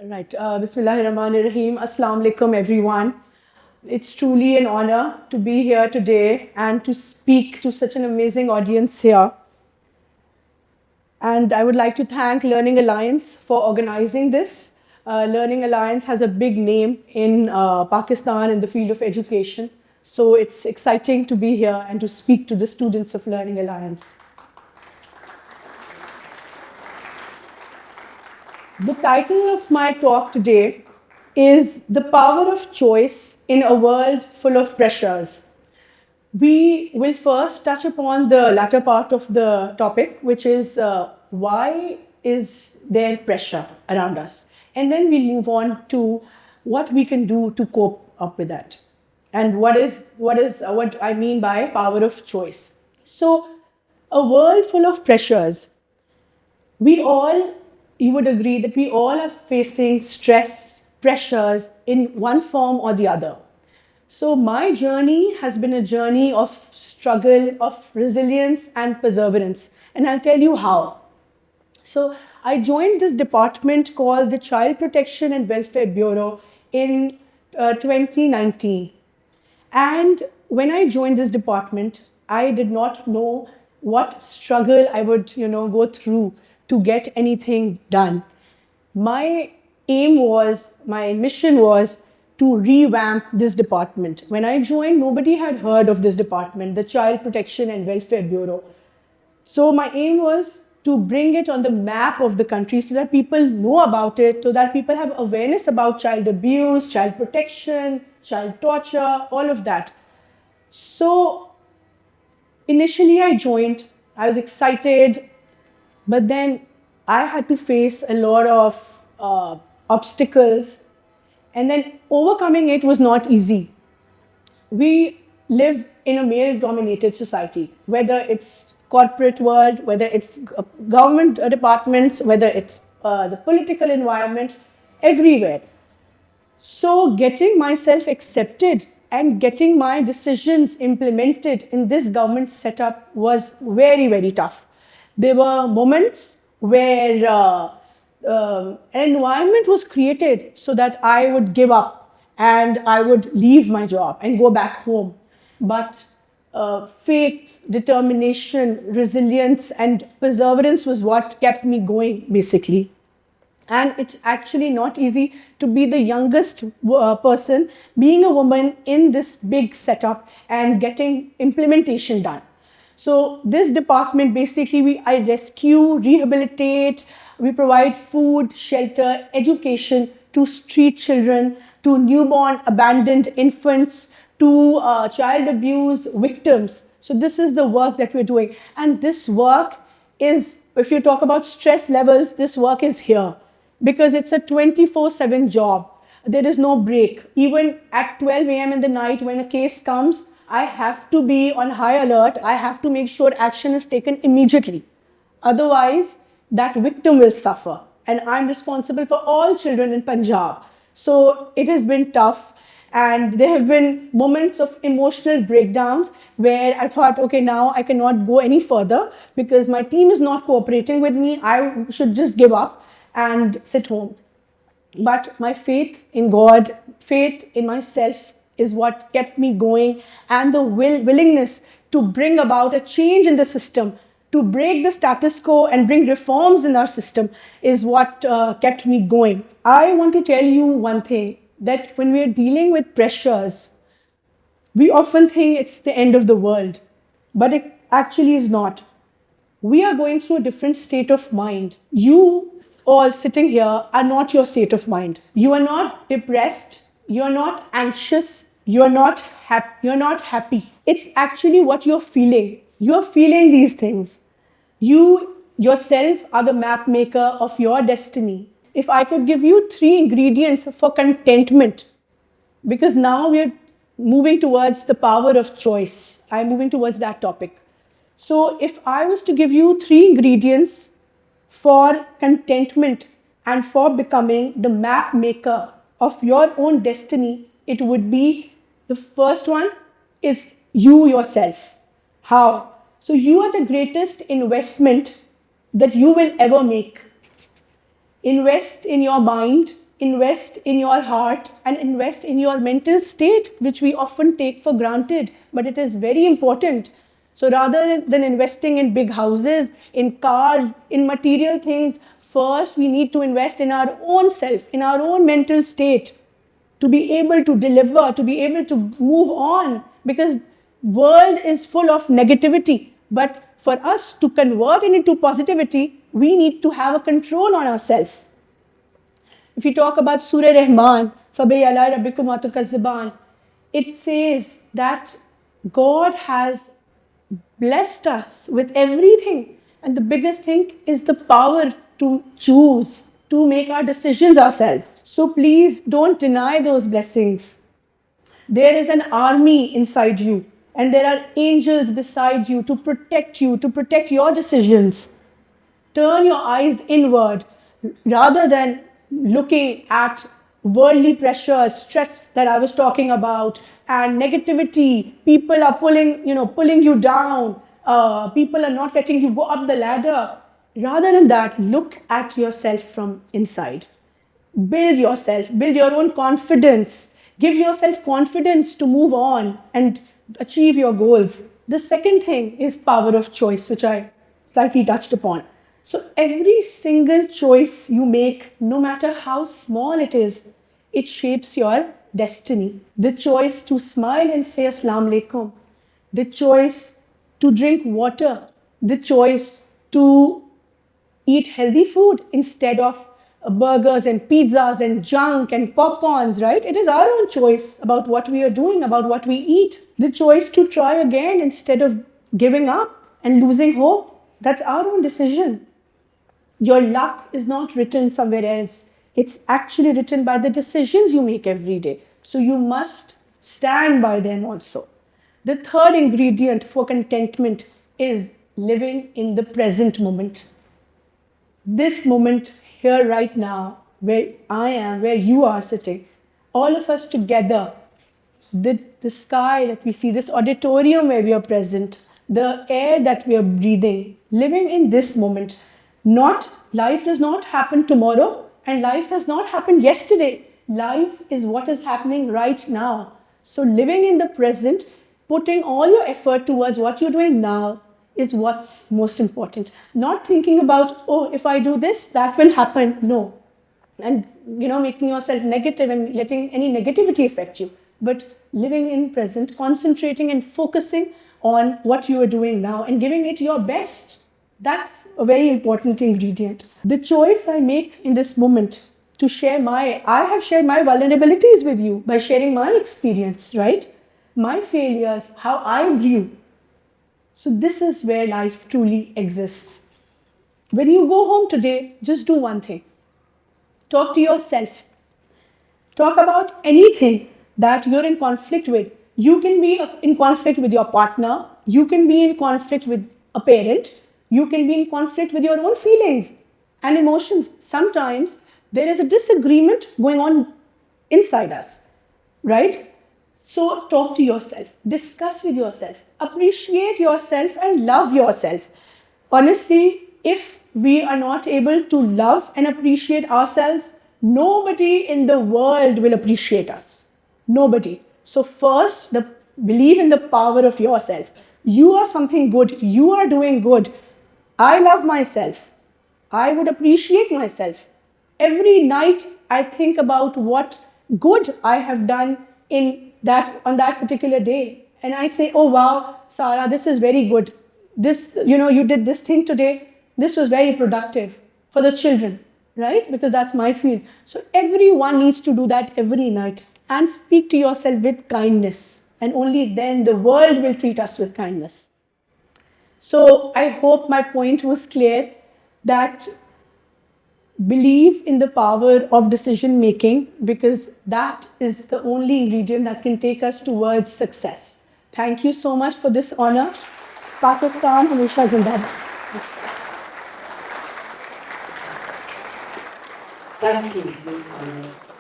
Right. Bismillahirrahmanirrahim. Assalamu alaikum, everyone. It's truly an honor to be here today and to speak to such an amazing audience here. And I would like to thank Learning Alliance for organizing this. Learning Alliance has a big name in Pakistan in the field of education. So it's exciting to be here and to speak to the students of Learning Alliance. The title of my talk today is The Power of Choice in a World Full of Pressures. We will first touch upon the latter part of the topic, which is why is there pressure around us? And then we'll move on to what we can do to cope up with that. And what I mean by power of choice. So, a world full of pressures. You would agree that we all are facing stress, pressures in one form or the other. So my journey has been a journey of struggle, of resilience and perseverance. And I'll tell you how. So I joined this department called the Child Protection and Welfare Bureau in 2019. And when I joined this department, I did not know what struggle I would, go through to get anything done. My mission was to revamp this department. When I joined, nobody had heard of this department, the Child Protection and Welfare Bureau. So my aim was to bring it on the map of the country so that people know about it, so that people have awareness about child abuse, child protection, child torture, all of that. So initially I joined, I was excited, but then I had to face a lot of obstacles, and then overcoming it was not easy. We live in a male-dominated society, whether it's corporate world, whether it's government departments, whether it's the political environment, everywhere. So getting myself accepted and getting my decisions implemented in this government setup was very, very tough. There were moments where an environment was created so that I would give up and I would leave my job and go back home. But faith, determination, resilience, and perseverance was what kept me going, basically. And it's actually not easy to be the youngest person, being a woman in this big setup and getting implementation done. So this department, basically, I rescue, rehabilitate, we provide food, shelter, education to street children, to newborn abandoned infants, to child abuse victims. So this is the work that we're doing. And this work is, if you talk about stress levels, this work is here because it's a 24/7 job. There is no break. Even at 12 a.m. in the night when a case comes, I have to be on high alert. I have to make sure action is taken immediately. Otherwise, that victim will suffer. And I'm responsible for all children in Punjab. So it has been tough. And there have been moments of emotional breakdowns where I thought, okay, now I cannot go any further because my team is not cooperating with me. I should just give up and sit home. But my faith in God, faith in myself is what kept me going, and the willingness to bring about a change in the system, to break the status quo and bring reforms in our system is what kept me going. I want to tell you one thing, that when we're dealing with pressures, we often think it's the end of the world, but it actually is not. We are going through a different state of mind. You all sitting here are not your state of mind. You are not depressed, you're not anxious, you're not happy. It's actually what you're feeling. You're feeling these things. You yourself are the map maker of your destiny. If I could give you 3 ingredients for contentment, because now we're moving towards the power of choice. I'm moving towards that topic. So if I was to give you 3 ingredients for contentment and for becoming the map maker of your own destiny, it would be, the first one is you yourself. How? So you are the greatest investment that you will ever make. Invest in your mind, invest in your heart and invest in your mental state, which we often take for granted, but it is very important. So rather than investing in big houses, in cars, in material things, first we need to invest in our own self, in our own mental state, to be able to deliver, to be able to move on, because world is full of negativity. But for us to convert it into positivity, we need to have a control on ourselves. If you talk about Surah Rahman, فَبِأَيِّ آلَاءِ رَبِّكُمَا تُكَذِّبَانِ, it says that God has blessed us with everything. And the biggest thing is the power to choose, to make our decisions ourselves. So please don't deny those blessings. There is an army inside you, and there are angels beside you to protect your decisions. Turn your eyes inward rather than looking at worldly pressure, stress that I was talking about, and negativity. People are pulling you down. People are not letting you go up the ladder. Rather than that, look at yourself from inside. Build yourself, build your own confidence. Give yourself confidence to move on and achieve your goals. The second thing is power of choice, which I slightly touched upon. So every single choice you make, no matter how small it is, it shapes your destiny. The choice to smile and say Assalamu alaikum, the choice to drink water, the choice to eat healthy food instead of burgers and pizzas and junk and popcorns, right? It is our own choice about what we are doing, about what we eat. The choice to try again instead of giving up and losing hope, that's our own decision. Your luck is not written somewhere else. It's actually written by the decisions you make every day. So you must stand by them also. The third ingredient for contentment is living in the present moment. This moment, here right now, where I am, where you are sitting, all of us together, the sky that we see, this auditorium where we are present, the air that we are breathing, living in this moment. Life does not happen tomorrow, and life has not happened yesterday. Life is what is happening right now. So living in the present, putting all your effort towards what you're doing now is what's most important. Not thinking about, oh, if I do this, that will happen. No. And, making yourself negative and letting any negativity affect you. But living in present, concentrating and focusing on what you are doing now and giving it your best. That's a very important ingredient. The choice I make in this moment to I have shared my vulnerabilities with you by sharing my experience, right? My failures, how I grew. So this is where life truly exists. When you go home today, just do one thing. Talk to yourself. Talk about anything that you're in conflict with. You can be in conflict with your partner. You can be in conflict with a parent. You can be in conflict with your own feelings and emotions. Sometimes there is a disagreement going on inside us, right? So talk to yourself, discuss with yourself, appreciate yourself and love yourself. Honestly, if we are not able to love and appreciate ourselves, nobody in the world will appreciate us. Nobody. So first, believe in the power of yourself. You are something good. You are doing good. I love myself. I would appreciate myself. Every night I think about what good I have done on that particular day. And I say, oh wow, Sarah, this is very good. You did this thing today. This was very productive for the children, right? Because that's my field. So everyone needs to do that every night and speak to yourself with kindness. And only then the world will treat us with kindness. So I hope my point was clear, that believe in the power of decision making, because that is the only ingredient that can take us towards success. Thank you so much for this honor. Pakistan Hamesha Zindabad. Thank you, Ms. Anna.